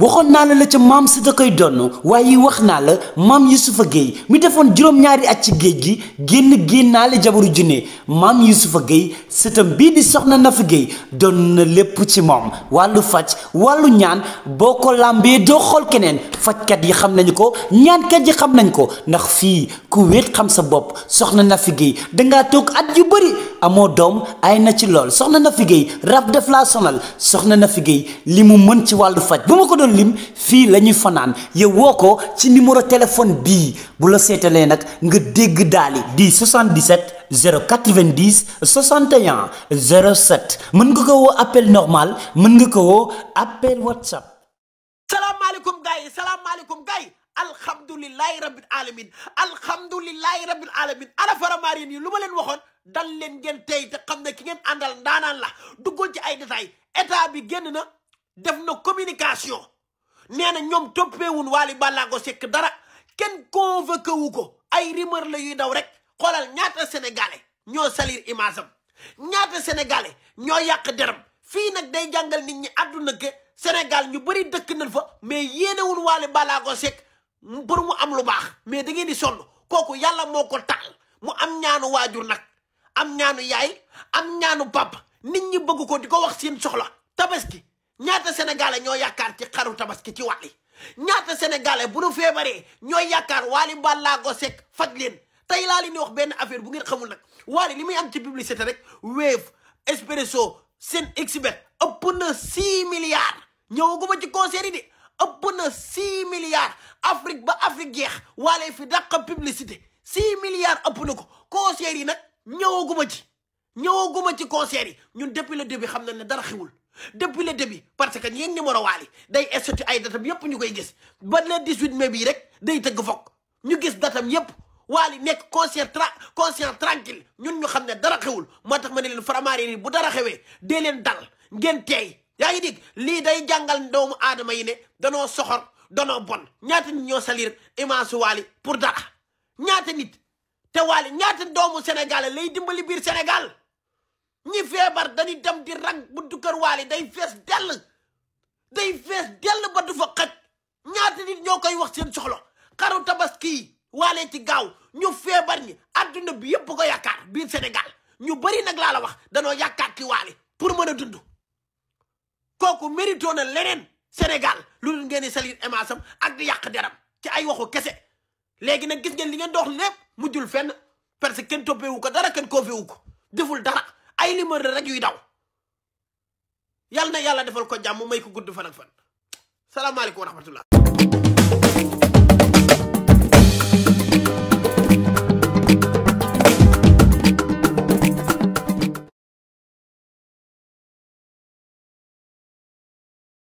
waxoon naa la ca maam si da koy donn waaye wax naa la maam Youssoufa Gueye mi defoon juróom-ñaari at ci géej gi génnaale jabaru junne maam Youssoufa Gueye sëtam bii di soxna Nafi Gueye doon na lépp ci moom wàllu faj wàllu ñaan boo ko làmbee doo xool keneen fajkat yi xam nañu ko ñaankat yi xam nañ ko ndax fii ku wéet xam sa bopp soxna Nafi Gueye dangaa toog at yu bëri amoo doom ay na ci lool soxna Nafi Gueye rab def laa sonal soxna Nafi Gueye li mu mën ci wàllu faj bu ma ko doon lim fii la ñuy fanaan yow woo ko ci numéro téléphone bii bu la seetalee nag nga dégg daali di 77 090 61 07 mën nga ko woo appel normal mën nga ko woo appel WhatsApp. salaamaaleykum gars yi alhamdulilahi rabbil alamin ana faramaareen yi lu ma leen waxoon dal leen ngeen tey te xam ne ki ngeen àndal ndaanaan la duggoon ci ay détails état bi génn na def na communication nee na ñoom toppeewun Wally Ballago Seck dara kenn convoqué wu ko ay rumeur la yuy daw rek xoolal ñaata sénégalais ñoo salir image am ñaata sénégalais ñoo yàq deram fii nag day jàngal nit ñi àdduna ke Sénégal ñu bëri dëkk nañ fa mais yéenewul Wally Ballago Seck pour mu am lu baax mais da ngeen di sonn kooku yàlla moo ko taal mu am ñaanu waajur nag am ñaanu yaay am ñaanu papa nit ñi bëgg ko di ko wax seen soxla tabaski ñaata sénégalais ñoo yaakaar ci xaru tabaski ci Wally ñaata sénégalais bu nu feebaree ñooy yaakaar Wally Ballago Seck faj leen tey laa leen di wax benn affaire bu ngeen xamul nag Wally li muy am ci publicité rek Wave Expresso SenXBet ëpp na 6 milliards ñëwaguma ci concert yi de ëpp na 6 milliards Afrique ba Afrique jeex Wally fi dàq publicité 6 milliards ëpp na ko concert yi nag ñëwaguma ci concert yi ñun depuis le début xam na ne dara xewul depuis le début parce que ñeen numéro Wally day estati ay datam yépp ñu koy gis ba le 18 mai bii rek day tëgg fokk ñu gis datam yépp Wally nekk concert tranquille ñun ñu xam ne dara xewul moo tax ma ne leen Faramareen yi bu dara xewee dee leen dal ngeen teey yaa ngi dégg lii day jàngal doomu aadama yi ne danoo soxor danoo bon ñaata nit ñoo salir image Wally pour dara ñaata nit te Wally ñaata doomu Sénégal lay dimbali biir Sénégal ñi feebar dañuy dem di rang buntu kër Wally day fees dell ba du fa xaj ñaata nit ñoo koy wax seen soxla xaru tabaski Wally ci gaaw ñu feebar ñi adduna bi yëpp ko yaakaar biir Sénégal ñu bari nag laa la wax danoo yaakaar ci Wally pour mën a dund kooku mérito na leneen Sénégal lu dul ngeen di salir image am ak di yàq deram ci ay waxu kese léegi nag gis ngeen li ngeen dox lépp mujjul fenn parce que kenn toppeewu ko dara kenn koofewu ko deful dara ay limeur rek yuy daw yàlla na yàlla defal ko jàmm may ko gudd fan ak fan salaamaaleykum wa rahmatullah